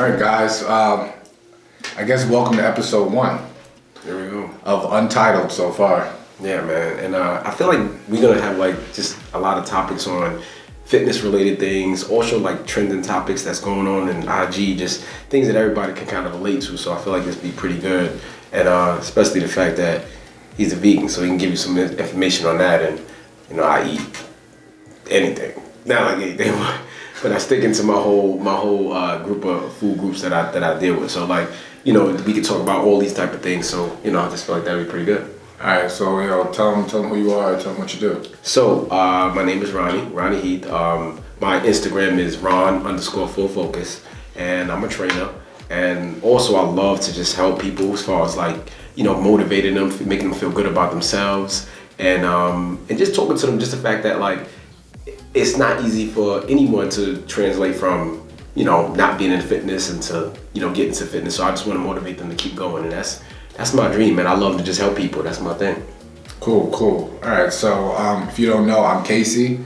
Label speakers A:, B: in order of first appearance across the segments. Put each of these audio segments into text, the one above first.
A: right, guys. I guess welcome to episode 1.
B: There we go.
A: Of Untitled so far.
B: Yeah, man. And I feel like we're going to have like just a lot of topics on fitness related things, also like trending topics that's going on in IG, just things that everybody can kind of relate to. So I feel like this be pretty good. And especially the fact that he's a vegan, so he can give you some information on that. And, you know, I eat anything. Not like anything, but I stick into my whole group of food groups that I deal with. So like, you know, we could talk about all these type of things. So, you know, I just feel like that'd be pretty good.
A: All right, so tell them who you are, tell them what you do.
B: So my name is Ronnie Heath. My Instagram is Ron_full_focus, and I'm a trainer. And also, I love to just help people as far as like, you know, motivating them, making them feel good about themselves, and just talking to them. Just the fact that like, it's not easy for anyone to translate from, you know, not being in fitness into, you know, getting to fitness. So I just want to motivate them to keep going, and that's my dream, man. I love to just help people. That's my thing.
A: Cool. All right, so if you don't know, I'm Casey.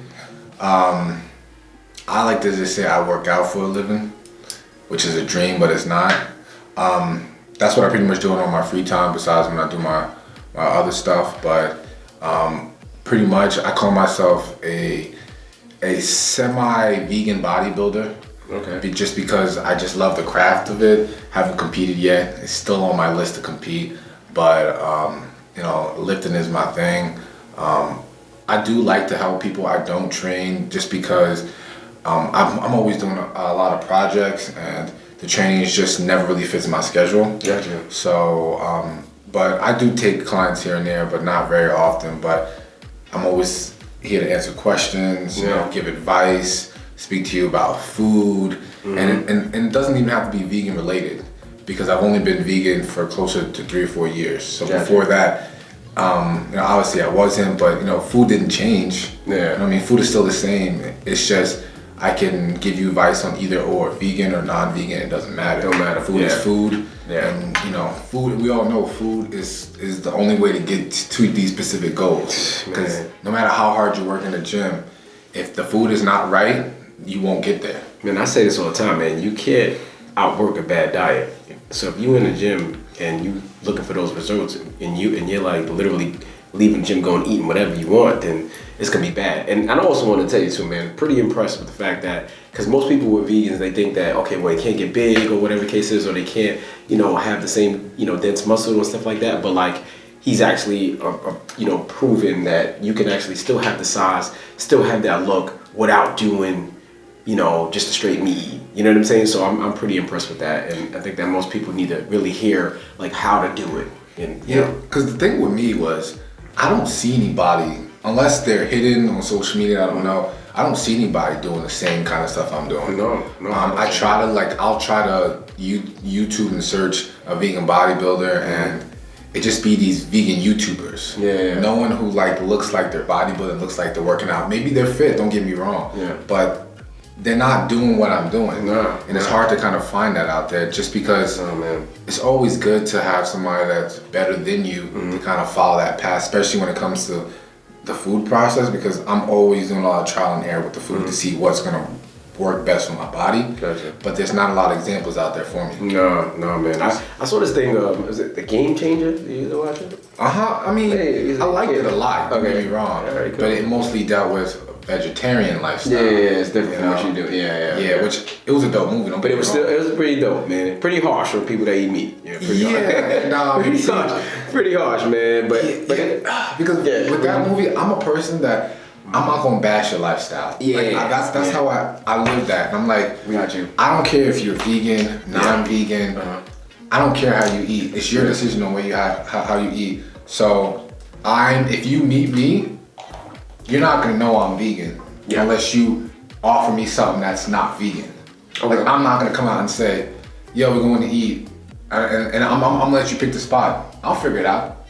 A: I like to just say I work out for a living, which is a dream, but it's not. That's what I pretty much do in all my free time, besides when I do my other stuff. But pretty much, I call myself a semi-vegan bodybuilder.
B: Okay.
A: Just because I just love the craft of it. Haven't competed yet. It's still on my list to compete, but you know, lifting is my thing. I do like to help people. I don't train just because I'm always doing a lot of projects, and the training just never really fits my schedule.
B: Gotcha.
A: So, but I do take clients here and there, but not very often. But I'm always here to answer questions, you know, give advice, speak to you about food, and it doesn't even have to be vegan related, because I've only been vegan for closer to 3 or 4 years. So before that, you know, obviously I wasn't, but you know, food didn't change.
B: Yeah.
A: You know what I mean, food is still the same. It's just I can give you advice on either or, vegan or non-vegan. It doesn't matter.
B: Don't matter.
A: Food is food.
B: Yeah.
A: And you know, food. We all know food is the only way to get to these specific goals. Because no matter how hard you work in the gym, if the food is not right, you won't get there.
B: Man, I say this all the time, man. You can't outwork a bad diet. So if you in the gym and you looking for those results, and you're like literally leaving the gym, going eating whatever you want, then it's gonna be bad. And I also want to tell you too, man, pretty impressed with the fact that, because most people with vegans, they think that, okay, well, they can't get big or whatever the case is, or they can't, you know, have the same, you know, dense muscle and stuff like that. But like, he's actually, you know, proven that you can actually still have the size, still have that look without doing, you know, just a straight meat eat. You know what I'm saying? So I'm pretty impressed with that, and I think that most people need to really hear like how to do it. And
A: yeah, because the thing with me was, I don't see anybody, unless they're hidden on social media, I don't know. I don't see anybody doing the same kind of stuff I'm doing.
B: No.
A: I try to I'll try to YouTube and search a vegan bodybuilder, and it just be these vegan YouTubers.
B: Yeah.
A: No one who like looks like they're bodybuilding, looks like they're working out. Maybe they're fit, don't get me wrong.
B: Yeah.
A: But they're not doing what I'm doing. And it's hard to kind of find that out there, just because it's always good to have somebody that's better than you to kind of follow that path, especially when it comes to the food process, because I'm always doing a lot of trial and error with the food to see what's gonna work best for my body.
B: Gotcha.
A: But there's not a lot of examples out there for me.
B: No, man. I saw this thing, is it The Game Changer? You watch it?
A: I mean, I liked it a lot, don't get me wrong.
B: Right, cool.
A: But it mostly dealt with vegetarian lifestyle.
B: Yeah, it's different from what you do. Yeah.
A: Which, it was a dope movie, don't
B: But
A: get
B: it was
A: me wrong.
B: still, it was pretty dope, man. Pretty harsh for people that eat meat. Pretty harsh, man. But
A: because with that movie, I'm a person that I'm not gonna bash your lifestyle. That's how I live that. And I'm like,
B: got you.
A: I don't care if you're vegan, non-vegan. I don't care how you eat. It's your decision on how you eat. So if you meet me, you're not gonna know I'm vegan unless you offer me something that's not vegan.
B: Okay.
A: Like, I'm not gonna come out and say, yo, we're going to eat, and I'm gonna let you pick the spot. I'll figure it out.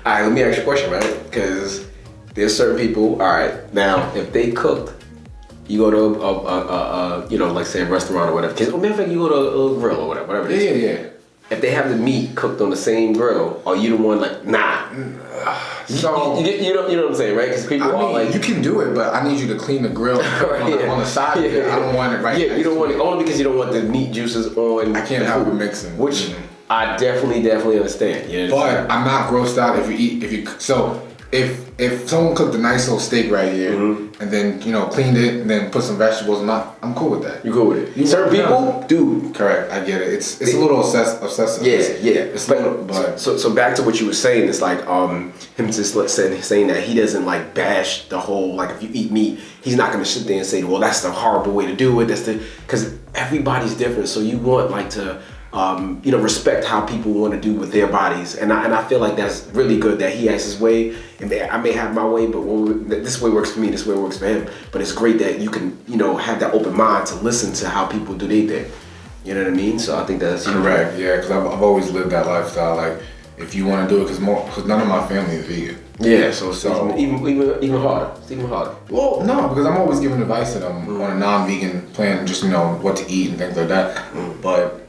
B: All right, let me ask you a question, right? Because there's certain people, all right, now, if they cooked, you go to a you know, like say a restaurant or whatever, because matter of fact, you go to a grill or whatever it is.
A: Yeah.
B: If they have the meat cooked on the same grill, are you the one like, nah?
A: So
B: you know what I'm saying, right? Because people are like,
A: you can do it, but I need you to clean the grill on the side of it. I don't want it right.
B: Yeah, you don't want it only because you don't want the meat juices on.
A: I can't have it mixing,
B: which I definitely understand. You know
A: but I'm not grossed out if someone cooked a nice little steak right here and then cleaned it and then put some vegetables, I'm cool with that.
B: You cool with it? Certain people, dude.
A: Correct, I get it. It's a little obsessive.
B: Yeah.
A: But
B: so back to what you were saying, it's like him just saying that he doesn't like bash the whole, like, if you eat meat, he's not gonna sit there and say, well, that's the horrible way to do it. Because everybody's different. So you want like to respect how people want to do with their bodies, and I feel like that's really good that he has his way, and I may have my way, but this way works for me, this way works for him. But it's great that you can have that open mind to listen to how people do their thing. You know what I mean? So I think that's
A: correct. Yeah, because I've always lived that lifestyle. Like, if you want to do it, because none of my family is vegan.
B: Yeah, so even harder. It's even harder.
A: Well, no, because I'm always giving advice to them on a non-vegan plan, just what to eat and things like that. But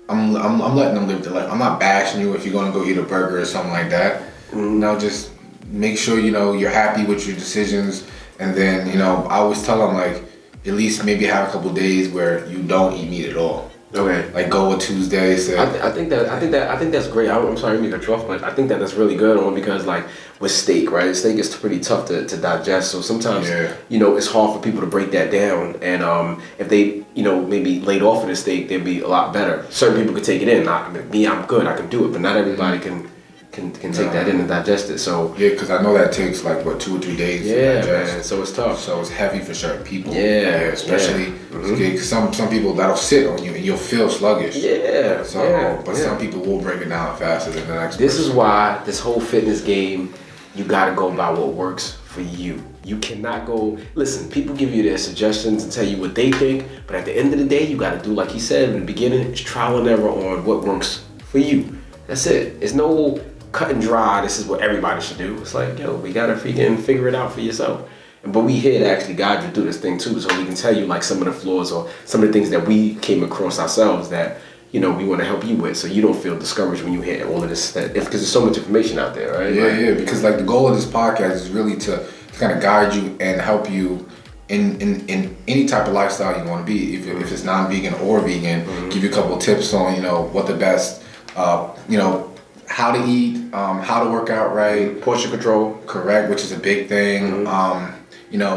A: I'm letting them live their life. I'm not bashing you if you're gonna go eat a burger or something like that. Just make sure you're happy with your decisions, and then I always tell them, like, at least maybe have a couple days where you don't eat meat at all.
B: Okay.
A: Like, go a Tuesday.
B: I think that's great. I'm sorry to make a off, but I think that's really good on, because like with steak, right? Steak is pretty tough to digest. So sometimes it's hard for people to break that down. And if they maybe laid off of the steak, they'd be a lot better. Certain people could take it in. I'm good. I can do it, but not everybody can take that in and digest it. So
A: yeah, because I know that takes like 2 or 3 days.
B: Yeah, man. So it's tough.
A: So it's heavy for certain people.
B: Yeah,
A: especially because some people that'll sit on you and you'll feel sluggish.
B: Yeah.
A: But some people will break it down faster than the next.
B: This is why this whole fitness game, you gotta go by what works for you. You cannot go, listen, people give you their suggestions and tell you what they think, but at the end of the day, you gotta do, like he said in the beginning, it's trial and error on what works for you. That's it. It's no cut and dry, this is what everybody should do. It's like, we gotta freaking figure it out for yourself. But we here to actually guide you through this thing too, so we can tell you like some of the flaws or some of the things that we came across ourselves that we want to help you with, so you don't feel discouraged when you hear all of this because there's so much information out there, right?
A: Yeah, because like the goal of this podcast is really to kind of guide you and help you in any type of lifestyle you want to be, if it's non-vegan or vegan. Give you a couple of tips on what the best how to eat, how to work out right,
B: portion control,
A: correct, which is a big thing.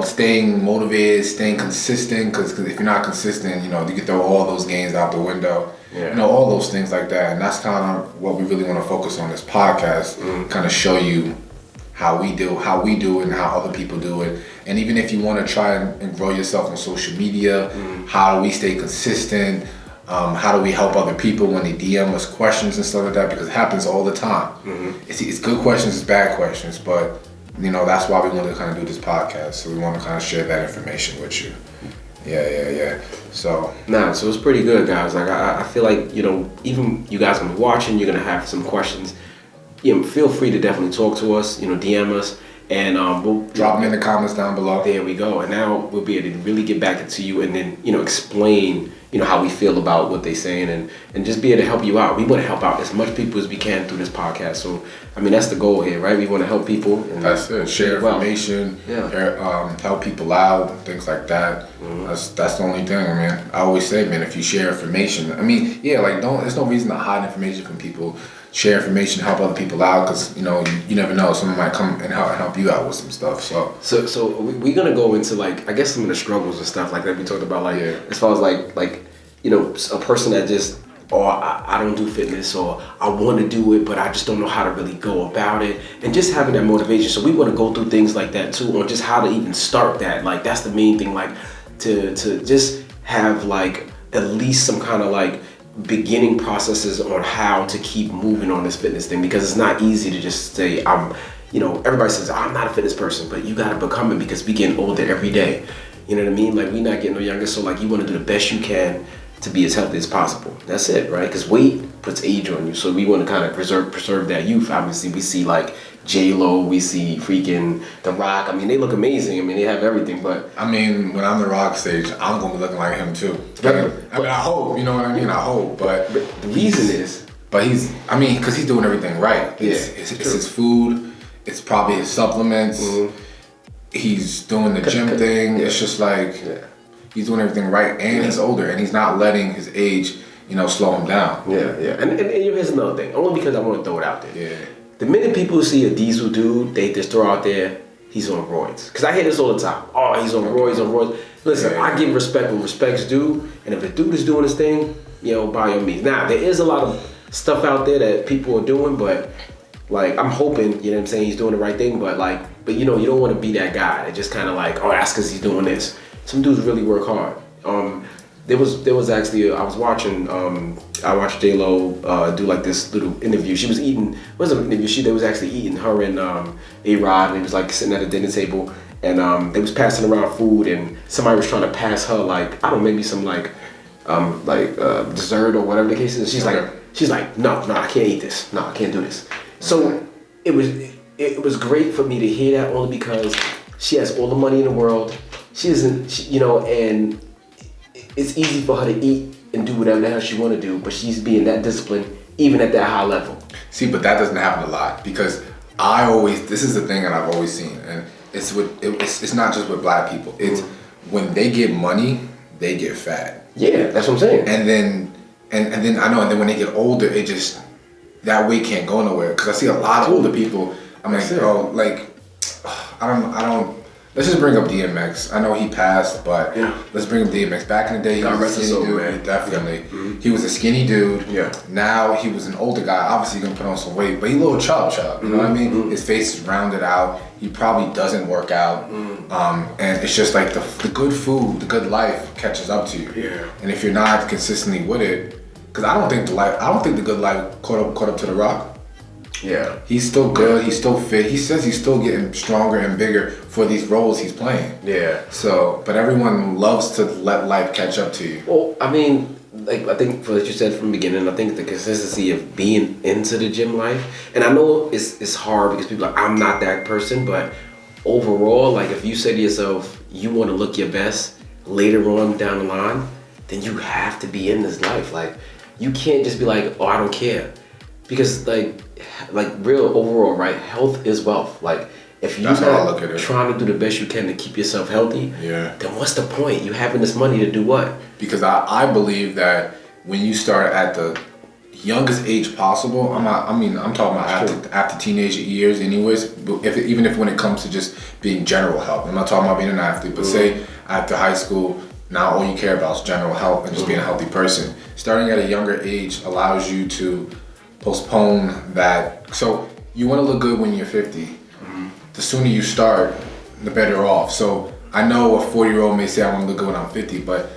A: Staying motivated, staying consistent, because if you're not consistent, you can throw all those gains out the window.
B: Yeah.
A: All those things like that. And that's kind of what we really want to focus on this podcast, kind of show you how we do it and how other people do it. And even if you want to try and grow yourself on social media, how do we stay consistent? How do we help other people when they DM us questions and stuff like that? Because it happens all the time. It's good questions, it's bad questions, but that's why we want to kind of do this podcast. So we want to kind of share that information with you. Yeah. So
B: it's pretty good, guys. Like I feel like even you guys gonna be watching, you're gonna have some questions. Feel free to definitely talk to us. DM us, and we'll
A: drop them in the comments down below.
B: There we go. And now we'll be able to really get back into you, and then explain how we feel about what they're saying, and just be able to help you out. We want to help out as much people as we can through this podcast. So that's the goal here, right? We want to help people. And
A: that's it. Share information. Help people out, things like that. That's the only thing. I always say, man, if you share information, there's no reason to hide information from people. Share information, help other people out, because you never know, someone might come and help you out with some stuff.
B: So we're gonna go into like, I guess, some of the struggles and stuff like that we talked about, like as far as like a person that just, I don't do fitness, or I want to do it but I just don't know how to really go about it, and just having that motivation. So we want to go through things like that too, on just how to even start that. Like that's the main thing, like to just have like at least some kind of like beginning processes on how to keep moving on this fitness thing, because it's not easy to just say everybody says I'm not a fitness person, but you got to become it, because we getting older every day. You know what I mean? Like we not getting no younger, so like you want to do the best you can to be as healthy as possible. That's it, right? Because weight puts age on you, so we want to kind of preserve that youth. Obviously, we see like J-Lo, we see freaking The Rock. They look amazing. They have everything, but
A: when I'm The Rock stage, I'm gonna be looking like him too. I hope, you know what I mean? I hope, but
B: the reason is,
A: because he's doing everything right. It's his food. it's probably his supplements. He's doing the gym thing. It's just like he's doing everything right, and he's older, and he's not letting his age, slow him down.
B: And here's another thing. Only because I want to throw it out there.
A: Yeah.
B: The minute people see a diesel dude, they just throw out there, he's on roids. Because I hear this all the time. Oh, he's on roids. Listen, I give respect when respect's due, and if a dude is doing his thing, by all means. Now, there is a lot of stuff out there that people are doing, but like, I'm hoping, he's doing the right thing, but you don't want to be that guy that just kind of like, oh, that's because he's doing this. Some dudes really work hard. There was actually, I watched J-Lo do like this little interview. She was eating, it wasn't an interview, they was actually eating, her and A-Rod, and it was like sitting at a dinner table, and they was passing around food, and somebody was trying to pass her like, I don't know, maybe some dessert or whatever the case is. She's like, no, I can't eat this. No, I can't do this. So it was great for me to hear that, only because she has all the money in the world. She doesn't, and it's easy for her to eat and do whatever the hell she want to do, but she's being that disciplined even at that high level.
A: See, but that doesn't happen a lot, because this is the thing that I've always seen, and it's not just with black people. It's when they get money, they get fat.
B: Yeah, that's what I'm saying.
A: And then I know, and then when they get older, it just, that weight can't go nowhere. Because I see a lot of older people. I'm like, bro, I don't. Let's just bring up DMX. I know he passed, but let's bring up DMX. Back in the day, he was a skinny dude. Man. Definitely. Yeah. He was a skinny dude. Yeah. Now he was an older guy. Obviously, he's gonna put on some weight, but he's a little chub. You know what I mean? His face is rounded out. He probably doesn't work out. And it's just like the good food, the good life catches up to you. Yeah. And if you're not consistently with it, because I don't think the good life caught up to The Rock. Yeah. He's still good, he's still fit. He says he's still getting stronger and bigger for these roles he's playing. Yeah. So, but everyone loves to let life catch up to you.
B: Well, I mean, I think for what you said from the beginning, I think the consistency of being into the gym life, and I know it's hard because people are like, I'm not that person, but overall, if you say to yourself, you want to look your best later on down the line, then you have to be in this life. You can't just be like, oh, I don't care. Because real overall, right? Health is wealth. If you're not trying to do the best you can to keep yourself healthy, then what's the point? You having this money to do what?
A: Because I believe that when you start at the youngest age possible, I'm talking about after teenage years anyways, even if when it comes to just being general health. I'm not talking about being an athlete, but say after high school, now all you care about is general health and just being a healthy person. Starting at a younger age allows you to postpone that. So you want to look good when you're 50. The sooner you start, the better off. So I know a 40-year-old may say I want to look good when I'm 50, but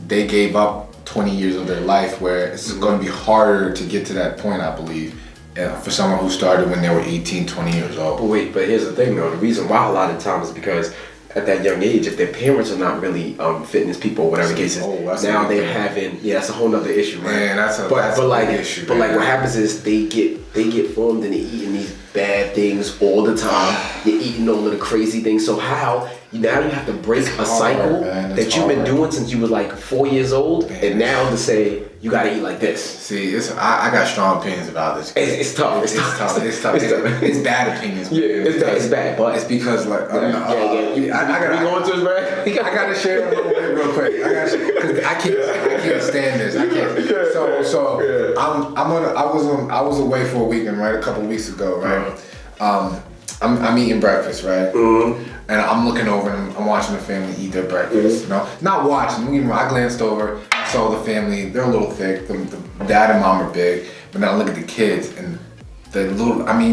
A: they gave up 20 years of their life where it's going to be harder to get to that point, I believe, for someone who started when they were 18, 20 years old.
B: But here's the thing though, the reason why a lot of times is because at that young age, if their parents are not really fitness people or whatever the case is, now they're having, that's a whole nother issue, right?
A: Man, that's a big issue.
B: But what happens is they get formed and they're eating these bad things all the time. You're eating all of the crazy things. So now you have to break a cycle that you've been doing since you were 4 years old, and now to say you gotta eat like this.
A: See, I got strong opinions about this.
B: It's tough. It's
A: bad opinions.
B: Yeah, it's bad, but
A: it's because
B: I
A: gotta share a little bit real quick. Because I can't stand this. I can't. So I was away for a weekend, right? A couple weeks ago, right? I'm eating breakfast, right? And I'm looking over and I'm watching the family eat their breakfast. Not watching. I glanced over, saw the family. They're a little thick. The dad and mom are big, but now I look at the kids and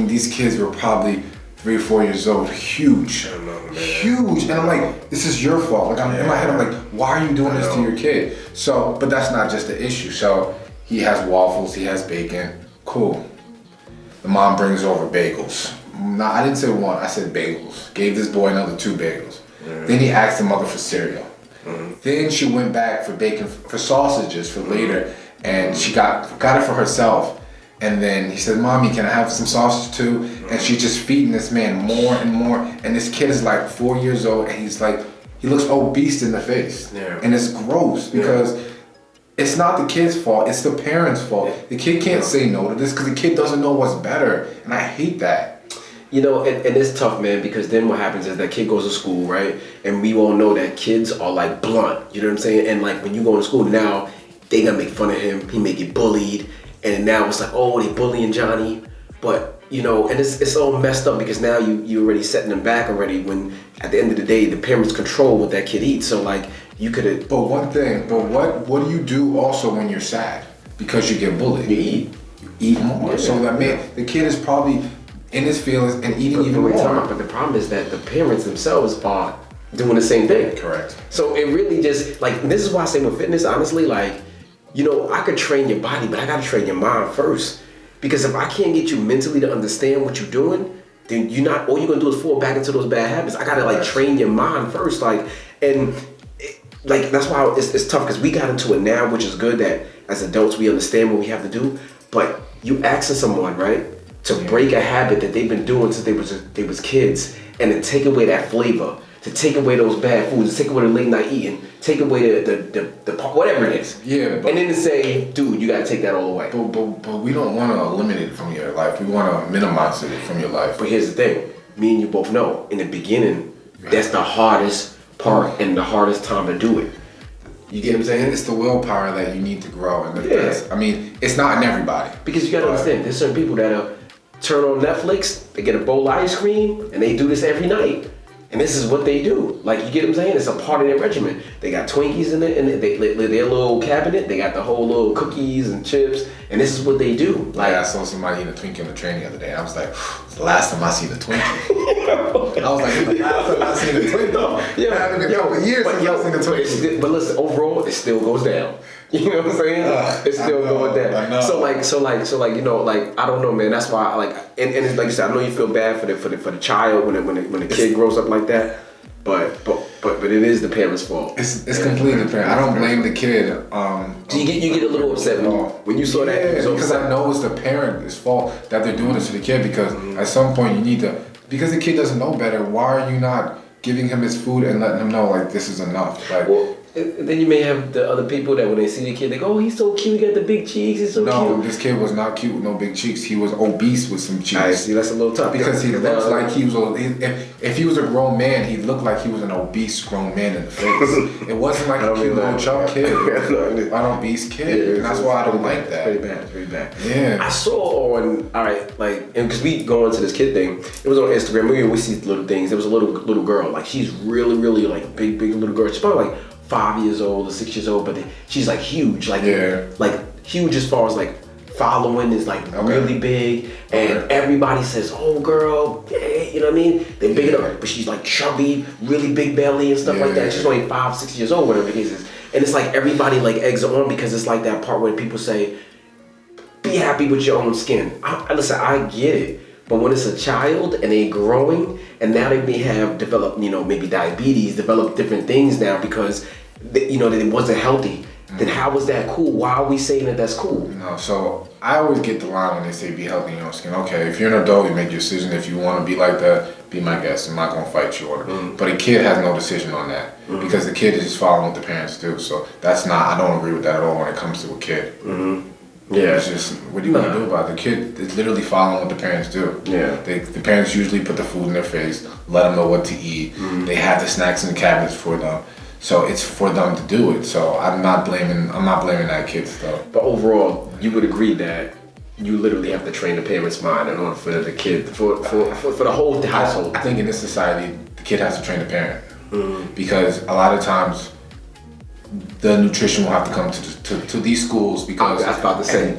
A: these kids were probably 3 or 4 years old, huge, huge. And I'm like, this is your fault. In my head, I'm like, why are you doing this to your kid? So, but that's not just the issue. So he has waffles, he has bacon, cool. The mom brings over bagels. No, I didn't say one, I said bagels. Gave this boy another 2 bagels. Then he asked the mother for cereal. Then she went back for bacon, for sausages for later, and she got it for herself. And then he said, Mommy, can I have some sausage too? And she's just feeding this man more and more. And this kid is 4 years old, and he looks obese in the face. And it's gross because it's not the kid's fault, it's the parents' fault. The kid can't say no to this because the kid doesn't know what's better. And I hate that.
B: You know, and it's tough, man, because then what happens is that kid goes to school, right? And we all know that kids are like blunt, you know what I'm saying? And like when you go to school now, they gonna make fun of him, he may get bullied, and now it's like, oh, they bullying Johnny. But, you know, and it's all messed up because now you already setting them back already when at the end of the day, the parents control what that kid eats. So like, you could have...
A: But what do you do also when you're sad? Because you get bullied.
B: You eat.
A: You eat more. Yeah. So that the kid is probably in his feelings and eating even more.
B: But the problem is that the parents themselves are doing the same thing.
A: Correct.
B: So it really just, like, this is why I say with fitness, honestly, like, you know, I could train your body, but I gotta train your mind first. Because if I can't get you mentally to understand what you're doing, then all you're gonna do is fall back into those bad habits. I gotta like train your mind first, like, and like that's why it's tough because we got into it now, which is good that as adults we understand what we have to do. But you asking someone, right, to break a habit that they've been doing since they was kids, and to take away that flavor, to take away those bad foods, to take away the late night eating, take away the whatever it is.
A: Yeah.
B: And then to say, dude, you gotta take that all away.
A: But we don't want to eliminate it from your life. We want to minimize it from your life.
B: But here's the thing. Me and you both know, in the beginning, that's the hardest part and the hardest time to do it. You get what I'm saying?
A: It's the willpower that you need to grow. And I mean, it's not in everybody.
B: Because you gotta understand, there's certain people that turn on Netflix, they get a bowl of ice cream, and they do this every night. And this is what they do. Like, you get what I'm saying? It's a part of their regimen. They got Twinkies in it, and their little cabinet. They got the whole little cookies and chips, and this is what they do. Like,
A: I saw somebody eat a Twinkie on the train the other day. I was like, it's the last time I seen a Twinkie. I was like, it's the last time I seen a Twinkie. Yeah, it's been a couple years since I seen a Twinkie.
B: But listen, overall, it still goes down. You know what I'm saying? It's still going down. So like, you know, like, I don't know, man. That's why I like, and it's like you said, I know you feel bad for the child when the kid grows up like that, but it is the parents' fault.
A: It's completely the parent. I don't blame the kid.
B: So you get a little upset when you saw that.
A: Yeah, because I know it's the parent's fault that they're doing this to the kid. Because at some point you need to, because the kid doesn't know better. Why are you not giving him his food and letting him know like this is enough? Like.
B: Well, and then you may have the other people that when they see the kid, they go, "Oh, he's so cute. He got the big cheeks. He's so cute."
A: No, this kid was not cute with no big cheeks. He was obese with some cheeks.
B: I see. That's a little tough
A: because he looks like he was. If he was a grown man, he looked like he was an obese grown man in the face. It wasn't like a cute little chubby kid. An obese kid. Yeah, and that's why I don't like that.
B: It's pretty bad.
A: Yeah.
B: I saw on and because we go into this kid thing, it was on Instagram. We see little things. There was a little girl. Like she's really like big little girl. She's probably like 5 years old or 6 years old, but she's like huge, like huge as far as like following is like really big, and everybody says, "Oh, girl, yeah," you know what I mean? They big it up, but she's like chubby, really big belly and stuff like that. She's only 5, 6 years old, whatever the case is, and it's like everybody like eggs her on because it's like that part where people say, "Be happy with your own skin." Listen, I get it. But when it's a child and they're growing and now they may have developed, you know, maybe diabetes, developed different things now because, that it wasn't healthy, then how is that cool? Why are we saying that that's cool?
A: No, so I always get the line when they say be healthy in your own skin. Okay, if you're an adult, you make your decision. If you want to be like that, be my guest. I'm not going to fight you on it. But a kid has no decision on that because the kid is just following what the parents do. So I don't agree with that at all when it comes to a kid. Yeah, it's just what are you gonna do about it? The kid is literally following what the parents do. Yeah, the parents usually put the food in their face, let them know what to eat. They have the snacks in the cabinets for them, so it's for them to do it. So I'm not blaming that kid stuff.
B: But overall, you would agree that you literally have to train the parents' mind in order for the kid for the whole household.
A: I think in this society, the kid has to train the parent because a lot of times the nutrition will have to come to these schools because
B: I was about to say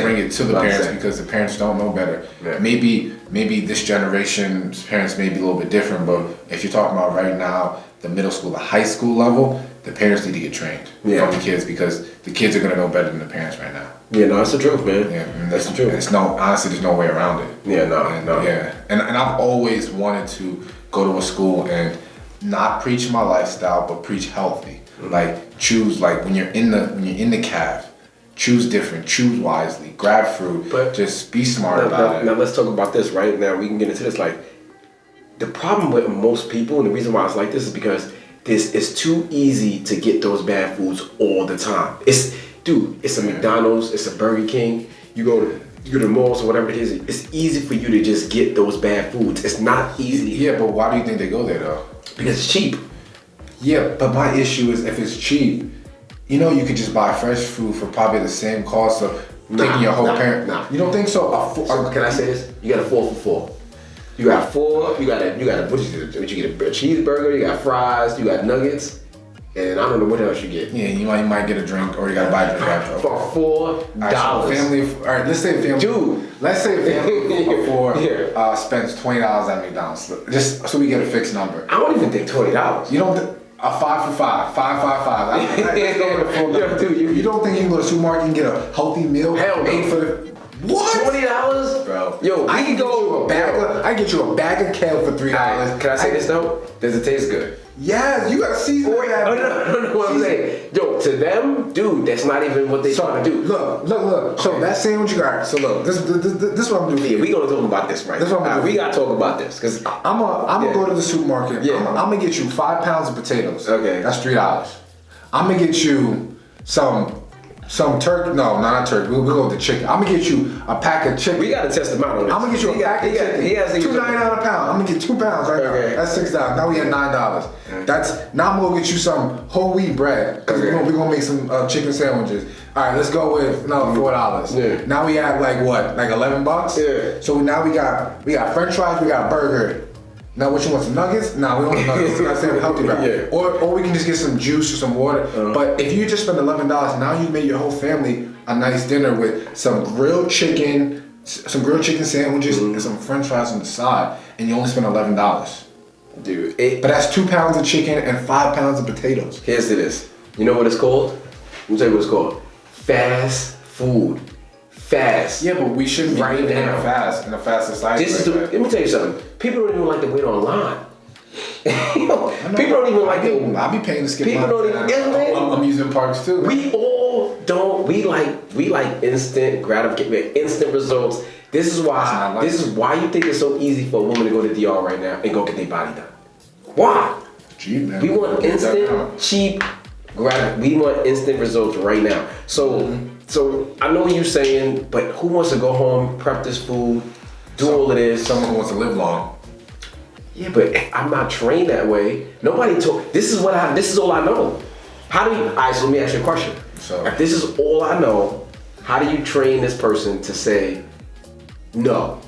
A: bring it to the parents because the parents don't know better. Yeah. Maybe this generation's parents may be a little bit different, but if you're talking about right now, the middle school, the high school level, the parents need to get trained from the kids because the kids are gonna know better than the parents right now.
B: Yeah, no, that's the truth, man.
A: Yeah, that's the truth. Honestly, there's no way around it.
B: Yeah, no.
A: Yeah, and I've always wanted to go to a school and not preach my lifestyle, but preach healthy. Like choose, like when you're in the caf, choose different, choose wisely, grab fruit, but just be smart about it.
B: Now let's talk about this right now. We can get into this. Like the problem with most people, and the reason why it's like this is because it's too easy to get those bad foods all the time. It's a McDonald's, it's a Burger King. You go to you go to the malls or whatever it is, it's easy for you to just get those bad foods. It's not easy.
A: Yeah, but why do you think they go there though?
B: Because it's cheap.
A: Yeah, but my issue is if it's cheap, you know, you could just buy fresh food for probably the same cost of taking your whole parent.
B: Nah.
A: You don't think so?
B: So can I say this? You got a 4 for 4. You got 4. You got a what you get a cheeseburger. You got fries. You got nuggets. And I don't know what else you get.
A: Yeah, you might get a drink or you gotta buy a drink after.
B: For $4.
A: So family, all right, let's say a family.
B: Dude.
A: Let's say a family of 4 spends $20 at McDonald's. Just so we get a fixed number.
B: I don't even think $20.
A: You don't, a 5 for 5, 5. Let's go with a full number. Dude, you don't think you can go to the supermarket and get a healthy meal?
B: Hell no.
A: Made for the, what?
B: $20?
A: Bro.
B: Yo,
A: I can get you a bag of kale for $3.
B: Right, can I say this though? Does it taste good?
A: Yes, you gotta season it.
B: No, what I'm saying. Yo, to them, dude, that's not even what they trying to do.
A: Look. So that sandwich you got. So look, this is what I'm doing.
B: Yeah, we gonna talk about this right now. We gotta talk about this because
A: I'm gonna go to the supermarket.
B: Yeah.
A: I'm gonna get you 5 pounds of potatoes.
B: Okay,
A: that's $3. I'm gonna get you some turkey. No, not turkey. We'll go with the chicken. I'm gonna get you a pack of chicken.
B: We gotta test them out on this.
A: I'm gonna get you a pack of chicken.
B: He has
A: $2.99 a pound. I'm gonna get 2 pounds right now. That's $6. Now we at $9. Now I'm gonna get you some whole wheat bread because we're gonna make some chicken sandwiches. All right, let's go with another $4.
B: Yeah.
A: Now we have like what, like $11?
B: Yeah.
A: So now we got French fries. We got a burger. Now, what you want, some nuggets? No, we don't want nuggets. We gotta say healthy, right?
B: Yeah.
A: Or we can just get some juice or some water. But if you just spend $11, now you made your whole family a nice dinner with some grilled chicken sandwiches and some French fries on the side, and you only spend $11.
B: Dude,
A: but that's 2 pounds of chicken and 5 pounds of potatoes.
B: Here's to this. You know what it's called? Let me tell you what it's called. Fast food. Fast.
A: Yeah, but we shouldn't be living in a fast society.
B: Let me tell you something. People don't even like to wait online. People don't even like to.
A: I'll be paying to skip.
B: People don't even.
A: Amusement parks too.
B: We all don't. We like instant gratification, instant results. This is why you think it's so easy for a woman to go to DR right now and go get their body done. Why?
A: Cheap, man.
B: We want instant, cheap, we want instant results right now. So I know what you're saying, but who wants to go home, prep this food, do all of this?
A: Someone who wants to live long.
B: Yeah, but I'm not trained that way. Nobody told. This is all I know. How do you? All right, so let me ask you a question.
A: So
B: if this is all I know, how do you train this person to say no?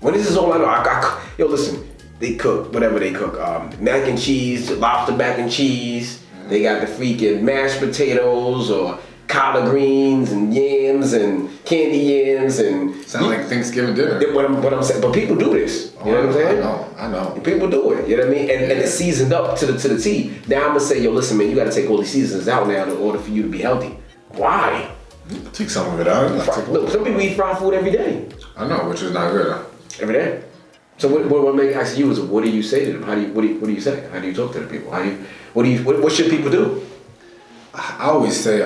B: When this is all I know, yo, listen. They cook whatever they cook. Mac and cheese, lobster mac and cheese. They got the freaking mashed potatoes or collard greens and yams and candy yams and
A: sound like Thanksgiving dinner.
B: What I'm saying, but people do this. You know what I'm saying?
A: I know.
B: People do it. You know what I mean? And it's seasoned up to the T. Now I'm gonna say, yo, listen, man, you got to take all these seasons out now in order for you to be healthy. Why?
A: Take some of it out.
B: Look, some people eat fried food every day.
A: I know, which is not good. Huh?
B: Every day. So what make ask you is, what do you say to them? What do you say? How do you talk to the people? What should people do?
A: I always say,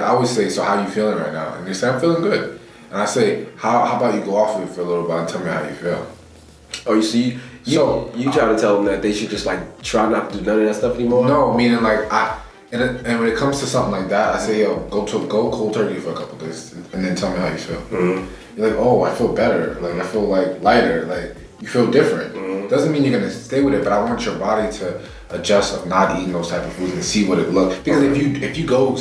A: so how you feeling right now? And they say, I'm feeling good. And I say, how about you go off of it for a little bit and tell me how you feel?
B: Oh, you see, you try to tell them that they should just like try not to do none of that stuff anymore?
A: No, meaning like and when it comes to something like that, I say, yo, go cold turkey for a couple days and then tell me how you feel. Mm-hmm. You're like, oh, I feel better. Like I feel like lighter. Like you feel different. Mm-hmm. Doesn't mean you're gonna stay with it, but I want your body to adjust of not eating those type of foods and see what it looks. Because if you go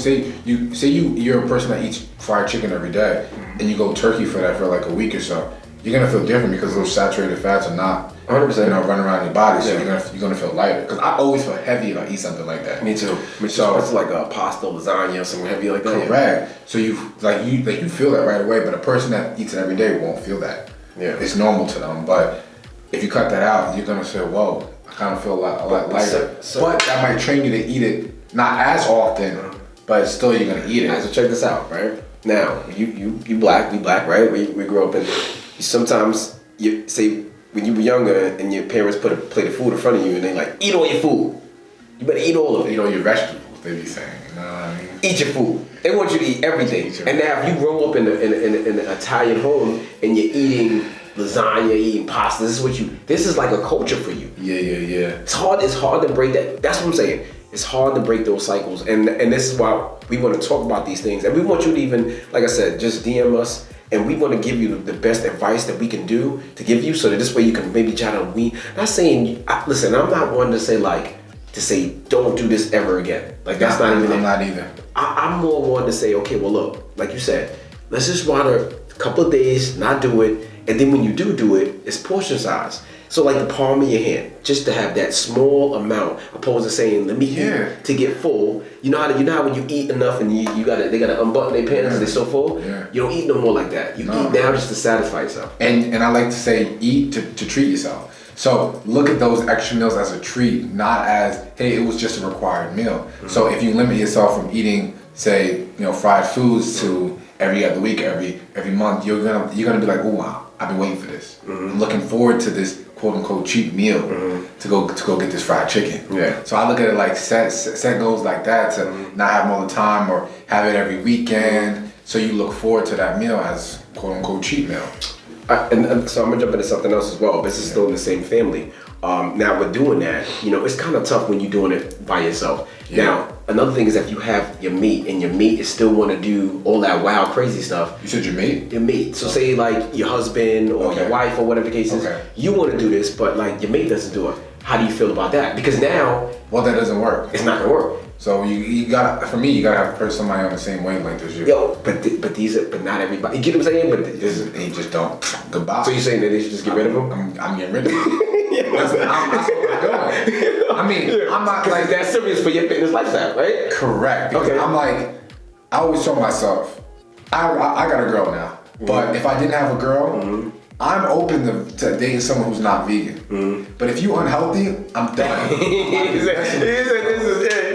A: you're a person that eats fried chicken every day and you go turkey for that for like a week or so, you're gonna feel different because those saturated fats are not
B: 100%
A: running around your body. So you're gonna feel lighter. Because I always feel heavy if I eat something like that.
B: Me too. So it's like a pasta, lasagna, or something heavy like that.
A: Correct. So you feel that right away, but a person that eats it every day won't feel that.
B: Yeah.
A: It's normal to them, but if you cut that out, you're gonna say, whoa, I kind of feel a lot lighter. But that might train you to eat it not as often, but still you're gonna eat it.
B: Right, so check this out, right? Now, you black, we black, right? We grew up in, sometimes you say when you were younger and your parents put a plate of food in front of you and they like, eat all your food. You better eat all of it.
A: Eat all your vegetables, they be saying, you know what I mean?
B: Eat your food. They want you to eat everything. And now if you grow up in an Italian home and you're eating lasagna, eating pasta, this is like a culture for you.
A: Yeah.
B: It's hard to break that. That's what I'm saying. It's hard to break those cycles. And this is why we want to talk about these things. And we want you to even, like I said, just DM us and we want to give you the best advice that we can do to give you, so that this way you can maybe try to wean. Not saying, listen, I'm not one to say don't do this ever again. Like that's not even.
A: I'm not either.
B: I'm more one to say, okay, well look, like you said, let's just run a couple of days, not do it, and then when you do it, it's portion size. So like the palm of your hand, just to have that small amount, opposed to saying, let me eat to get full. You know how when you eat enough and they gotta unbutton their pants because they're so full. Yeah. You don't eat no more like that. You eat now just to satisfy yourself.
A: And I like to say, eat to treat yourself. So look at those extra meals as a treat, not as, hey, it was just a required meal. Mm-hmm. So if you limit yourself from eating, say, fried foods to every other week, every month, you're gonna be like, oh wow, I've been waiting for this. Mm-hmm. I'm looking forward to this quote unquote cheap meal to go get this fried chicken. Yeah. So I look at it like set goals like that to not have them all the time or have it every weekend. So you look forward to that meal as quote unquote cheap meal.
B: And so I'm gonna jump into something else as well. This is still in the same family. Now with doing that, it's kind of tough when you're doing it by yourself. Yeah. Now another thing is if you have your mate and your mate is still want to do all that wild crazy stuff.
A: You said your mate?
B: Your mate. So say like your husband or your wife or whatever the case is. You want to do this, but like your mate doesn't do it. How do you feel about that? Because now,
A: well, that doesn't work.
B: It's not gonna work.
A: So you gotta have somebody on the same wavelength as you.
B: Yo, but not everybody. You get what I'm saying? But
A: they just don't. Goodbye.
B: So you're saying that they should just get rid of them?
A: I'm getting rid of them. That's what I'm doing. I mean, I'm not like
B: that's serious for your fitness lifestyle, right?
A: Correct. Because I'm like, I always tell myself, I got a girl now, but if I didn't have a girl. I'm open to dating someone who's not vegan. But if you unhealthy, I'm done.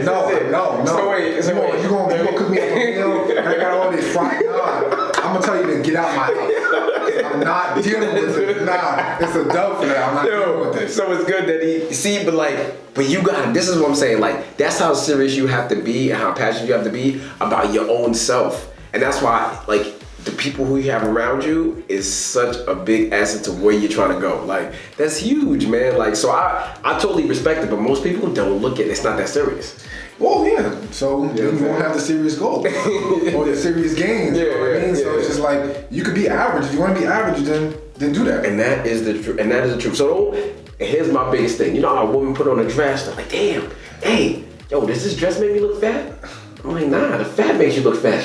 A: No.
B: So wait,
A: you gonna cook me up a meal? I got all this fried. I'm gonna tell you to get out my house. I'm not dealing with it. Nah, it's a dub for that. I'm not dealing with it.
B: So it's good that he see, but you got it. This is what I'm saying. Like that's how serious you have to be and how passionate you have to be about your own self. And that's why, like, the people who you have around you is such a big asset to where you're trying to go. Like, that's huge, man. Like, so I totally respect it, but most people don't look at it. It's not that serious.
A: Well, yeah. So you won't have the serious goals or the serious gains. You know what I mean? So it's just like, you could be average. If you want to be average, then do that.
B: And that is the truth. And that is the truth. So here's my biggest thing. You know how a woman put on a dress, they're like, damn, hey, yo, does this dress make me look fat? I'm like, nah, the fat makes you look fat.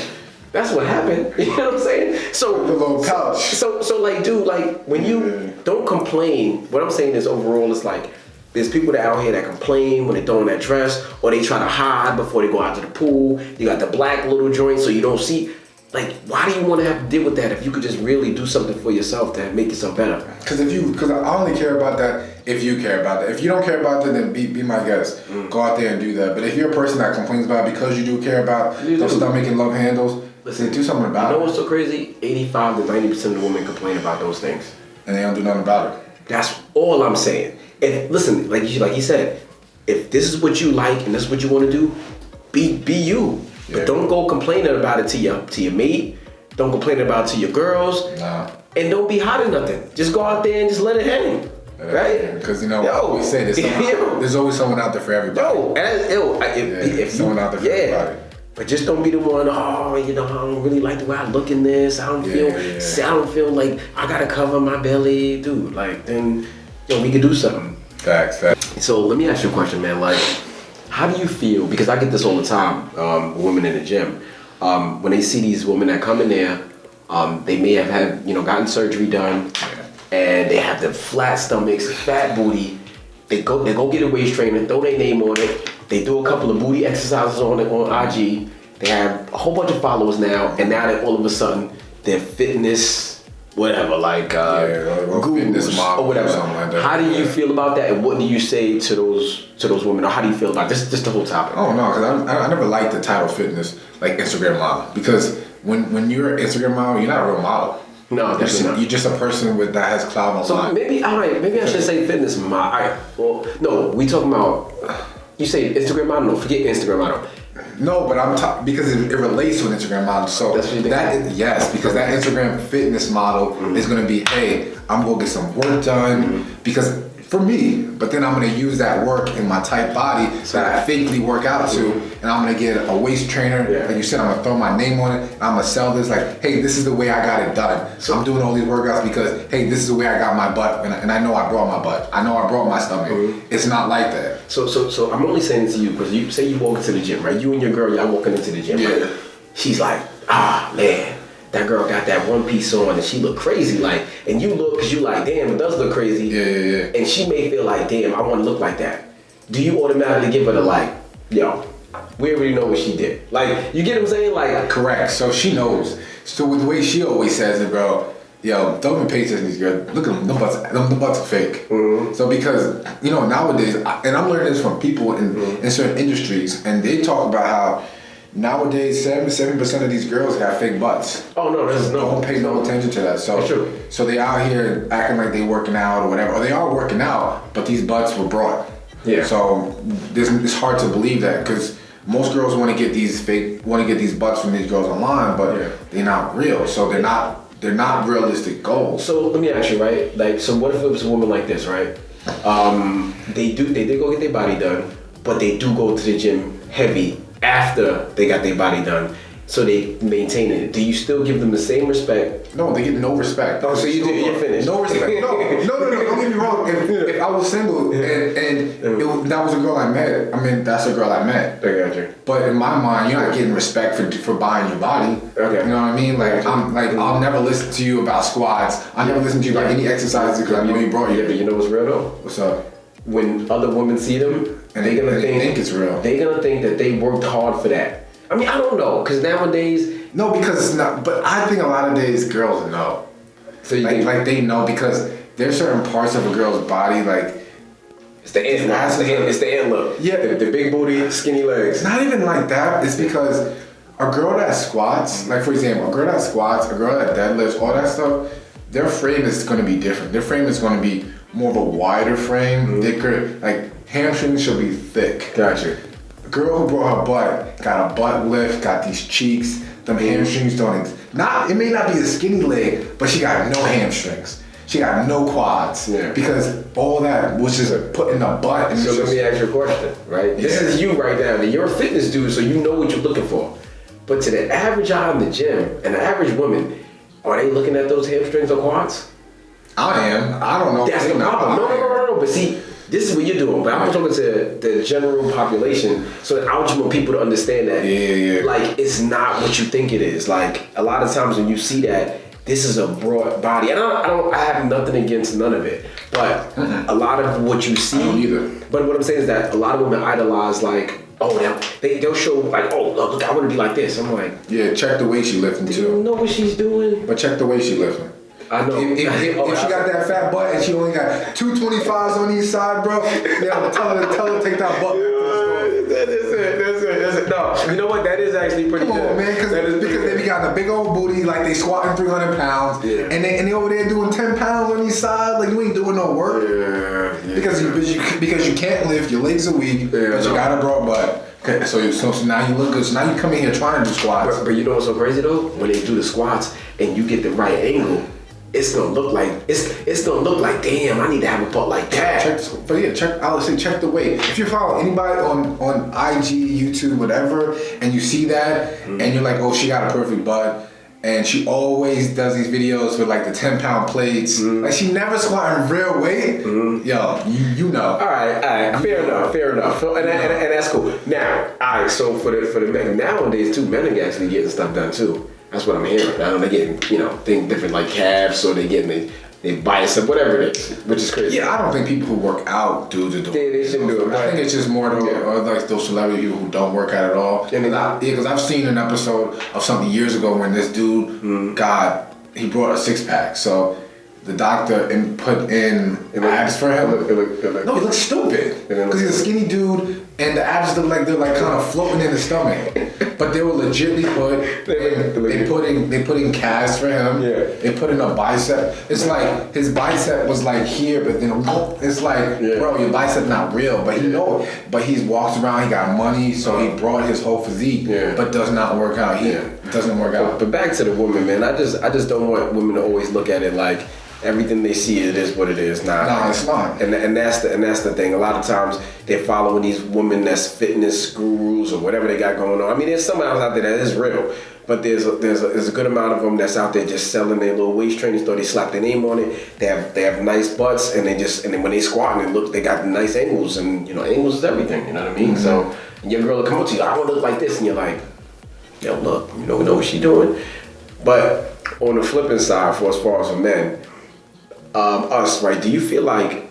B: That's what happened. You know what I'm saying? So
A: the little couch.
B: So like, dude, like when you don't complain, what I'm saying is overall, it's like there's people that out here that complain when they throw on that dress or they try to hide before they go out to the pool. You got the black little joint so you don't see. Like, why do you want to have to deal with that if you could just really do something for yourself to make yourself better?
A: Because I only care about that if you care about that. If you don't care about that, then be my guest. Go out there and do that. But if you're a person that complains about it because you do care about don't start making love handles. Listen, do something about it.
B: You know what's so crazy? 85 to 90% of the women complain about those things.
A: And they don't do nothing about it.
B: That's all I'm saying. If listen, like he said, if this is what you like and this is what you want to do, be you. Yeah. But don't go complaining about it to your mate. Don't complain about it to your girls. Nah. And don't be hot or nothing. Just go out there and just let it hang. Right?
A: Because we say there's always someone out there for everybody.
B: If
A: someone out there for everybody.
B: But just don't be the one, I don't really like the way I look in this. I don't feel like I gotta cover my belly. Dude, like, then, we could do something.
A: Facts.
B: So let me ask you a question, man. Like, how do you feel? Because I get this all the time, women in the gym. When they see these women that come in there, they may have had, gotten surgery done, and they have the flat stomachs, fat booty. They go get a waist trainer, throw their name on it. They do a couple of booty exercises on IG. They have a whole bunch of followers now, and now that all of a sudden they're fitness, whatever, like
A: gurus
B: or whatever.
A: Or like that.
B: How do you feel about that, and what do you say to those women, or how do you feel about this? Just the whole topic.
A: Oh no, because I never liked the title fitness, like Instagram model, because when you're an Instagram model, you're not a real model.
B: No, definitely not.
A: You're just a person that has clout online.
B: So maybe I should say fitness model. All right. Well, no, we talking about. You say Instagram model? No, forget Instagram model.
A: No, but because it relates to an Instagram model. So
B: that's what you think.
A: Yes, because that Instagram fitness model is going to be, hey, I'm going to get some work done. Because for me, but then I'm gonna use that work in my tight body that I fakely work out to, and I'm gonna get a waist trainer. Like you said, I'm gonna throw my name on it, and I'm gonna sell this like, hey, this is the way I got it done. So I'm doing all these workouts because, hey, this is the way I got my butt, and I know I brought my butt. I know I brought my stomach. It's not like that.
B: So I'm only saying this to you because you say you walk into the gym, right? You and your girl, y'all walking into the gym, right? She's like, man. That girl got that one piece on and she look crazy, like, and you look, cause you like, damn, it does look crazy.
A: Yeah.
B: And she may feel like, damn, I want to look like that. Do you automatically give her the like, yo, we already know what she did? Like, you get what I'm saying? Like,
A: correct. So she knows. So with the way she always says it, bro, yo, don't even pay attention to these girls. Look at them, them butts are fake. So because, nowadays, and I'm learning this from people in certain industries, and they talk about how nowadays, 70% of these girls have fake butts.
B: Oh no, there's no.
A: Don't pay no attention to that. So they out here acting like they working out or whatever. Or they are working out, but these butts were brought. Yeah. So it's hard to believe that because most girls want to get these butts from these girls online, but they're not real. So they're not realistic goals.
B: So let me ask you, right? Like, so what if it was a woman like this, right? They did go get their body done, but they do go to the gym heavy after they got their body done, so they maintain it. Do you still give them the same respect?
A: No, they get no respect.
B: Oh, so you're finished.
A: No respect. No. Don't get me wrong. If I was single and that was a girl I met, I mean that's a girl I met.
B: I got you.
A: But in my mind, you're not getting respect for buying your body. Okay. You know what I mean? Like I'll never listen to you about squats. I'll never listen to you about any exercises because I know you brought you.
B: Yeah, but you know what's real though?
A: What's up?
B: When other women see them, they're gonna think
A: it's real.
B: They're gonna think that they worked hard for that. I mean, I don't know, because nowadays...
A: No, because it's not... But I think a lot of days girls know. So you think... Like, they know because there's certain parts of a girl's body, like...
B: It's the end look. It's the end look.
A: Yeah.
B: The big booty, skinny legs.
A: It's not even like that. It's because a girl that squats, like, for example, a girl that squats, a girl that deadlifts, all that stuff, their frame is going to be different. Their frame is going to be more of a wider frame, thicker. Like, hamstrings should be thick.
B: Gotcha.
A: A girl who brought her butt, got a butt lift, got these cheeks, them hamstrings don't it may not be a skinny leg, but she got no hamstrings. She got no quads. Yeah. Because all that was just put in the butt. And
B: so let me ask you a question, right? Yeah. This is you right now. You're a fitness dude, so you know what you're looking for. But to the average eye in the gym, and the average woman, are they looking at those hamstrings or quads?
A: I am. I don't know.
B: That's the problem. No. But see, this is what you're doing, but I'm talking to the general population, so that I just want people to understand that.
A: Yeah.
B: Like, it's not what you think it is. Like, a lot of times when you see that, this is a broad body, and I have nothing against none of it, but a lot of what you see.
A: I don't either.
B: But what I'm saying is that a lot of women idolize, like, they'll show like, oh look, I want to be like this. I'm like,
A: yeah, check the way she lifting too.
B: Do you know what she's doing?
A: But check the way she lifting.
B: I know.
A: If she got that fat butt and she only got 225s on each side, bro, yeah, tell her to take that butt.
B: That's it. No, you know what? That is actually pretty good.
A: Come on, man, because they be got a big old booty, like they squatting 300 pounds, and they over there doing 10 pounds on each side, like you ain't doing no work. Yeah. Because you can't lift, your legs are weak, but you got a broad butt. Okay, so now you look good. So now you come in here trying to do squats.
B: But you know what's so crazy though? When they do the squats and you get the right angle, it's gonna look like damn, I need to have a butt like that.
A: Check the weight. If you follow anybody on IG, YouTube, whatever, and you see that, and you're like, oh, she got a perfect butt, and she always does these videos with like the 10-pound plates, like she never squatting real weight. Yo, you know.
B: All right, fair enough, and that's cool. Now, all right, so for the men nowadays too, men are actually getting stuff done too. That's what I'm hearing. They're getting, things different like calves, so they're getting they bicep, whatever it is, which is crazy.
A: Yeah, I don't think people who work out do it.
B: They shouldn't do it.
A: I think it's just more like those celebrity people who don't work out at all. Because I've seen an episode of something years ago when this dude he brought a 6-pack. So the doctor put in abs for him. No, he looked stupid because he's a skinny dude. and the abs look like they're like kind of floating in the stomach, but they were legitly they put in calves for him.
B: Yeah.
A: They put in a bicep. It's like his bicep was like here, but then it's like, bro, your bicep not real, but he know it. But he's walks around, he got money, so he brought his whole physique, but does not work out. It doesn't work out.
B: But back to the woman, man. I just don't want women to always look at it like everything they see, it is what it is.
A: Nah, it's not.
B: And that's the thing. A lot of times they're following these women that's fitness gurus or whatever they got going on. I mean, there's someone else out there that is real, but there's a good amount of them that's out there just selling their little waist training store. They slap their name on it. They have nice butts, and then when they squat and they got nice angles, and angles is everything. You know what I mean? Mm-hmm. So your girl will come up to you, I want to look like this, and you're like, yo, look, we know what she doing. But on the flipping side, for as far as for men. Us, right? Do you feel like,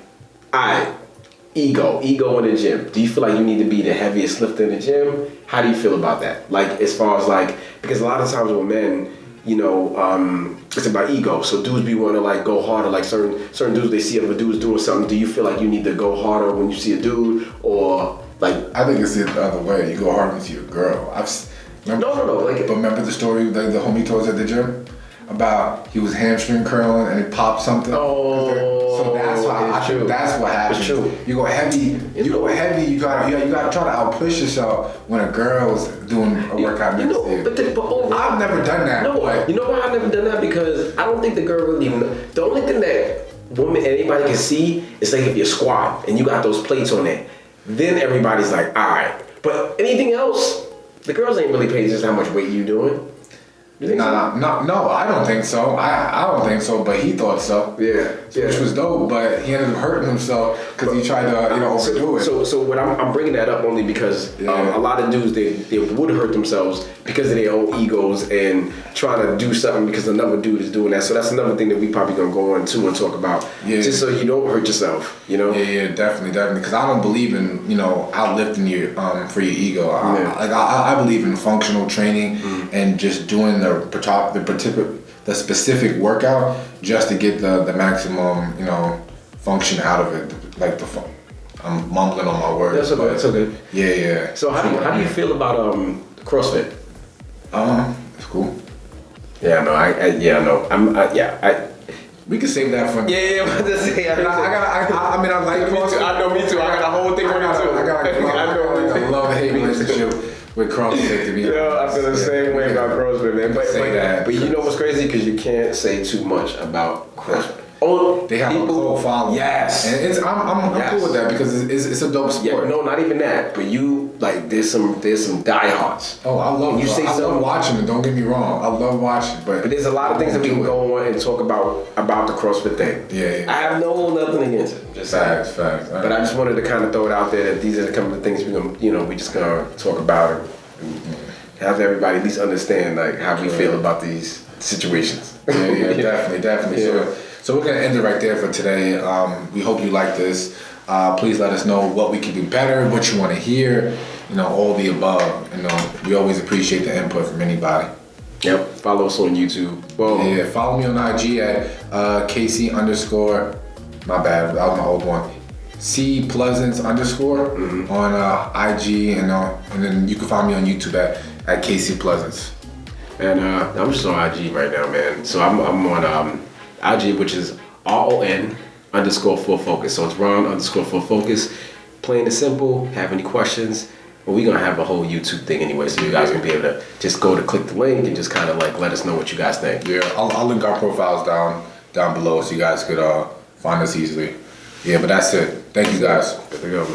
B: ego in the gym? Do you feel like you need to be the heaviest lifter in the gym? How do you feel about that? Like, as far as like, because a lot of times with men, it's about ego. So dudes be wanting to like go harder. Like certain dudes, they see other dudes doing something. Do you feel like you need to go harder when you see a dude, or like?
A: I think it's the other way. You go harder when you see a girl.
B: No. Like,
A: but remember the story that the homie told us at the gym? About he was hamstring curling and it popped something.
B: Oh,
A: so that's why I think that's what happens.
B: It's true.
A: You go heavy. You gotta try to outpush yourself when a girl's doing a workout next to you. But I've never done that.
B: No,
A: but
B: you know why I've never done that? Because I don't think the girl really even. The only thing that anybody can see is like if you squat and you got those plates on there, then everybody's like, all right. But anything else, the girls ain't really paying just how much weight you doing. You think so?
A: No, I don't think so. I don't think so, but he thought so.
B: Yeah.
A: Which was dope, but he ended up hurting himself because he tried to, overdo it.
B: So what I'm bringing that up only because a lot of dudes they would hurt themselves because of their own egos and trying to do something because another dude is doing that. So that's another thing that we probably gonna go on to and talk about. Yeah. Just so you don't hurt yourself.
A: Yeah, definitely. Because I don't believe in outlifting you for your ego. I believe in functional training and just doing the specific workout just to get the maximum function out of it. Like I'm mumbling on my words.
B: That's okay.
A: Yeah.
B: So how do you feel about CrossFit?
A: It's cool.
B: Yeah, no, I
A: we can save that for.
B: Yeah, I'm about to say.
A: I like CrossFit.
B: I know, me too. I got a whole thing on it too.
A: I got a love-hate relationship with CrossFit, to be honest.
B: I feel the same way about CrossFit, man. But you know what's crazy? Because you can't say too much about CrossFit. Oh,
A: they have a cool following.
B: Yes,
A: and I'm cool with that because it's a dope sport.
B: Yeah, no, not even that. But there's some diehards.
A: Oh, I love. I love watching it. Don't get me wrong. I love watching, but
B: there's a lot of things that we can go on and talk about the CrossFit thing.
A: Yeah.
B: I have nothing against it. Just
A: facts.
B: But I just wanted to kind of throw it out there that these are the couple of things we just gonna talk about and have everybody at least understand like how we feel about these situations.
A: Yeah, definitely.
B: Yeah.
A: So we're gonna end it right there for today. We hope you like this. Please let us know what we can do better, what you want to hear, all the above. We always appreciate the input from anybody.
B: Yep. Follow us on YouTube. Well,
A: yeah. Follow me on IG at KC_. My bad. That was my old one. C Pleasance _ on IG and then you can find me on YouTube at KC Pleasance.
B: And I'm just on IG right now, man. So I'm on IG, which is RON_full focus. So it's Ron_full focus. Plain and simple. Have any questions? Well, we're gonna have a whole YouTube thing anyway, so you guys can be able to just go to click the link and just kind of like let us know what you guys think.
A: Yeah, I'll link our profiles down below so you guys could find us easily. Yeah, but that's it. Thank you guys.
B: Good to go, man.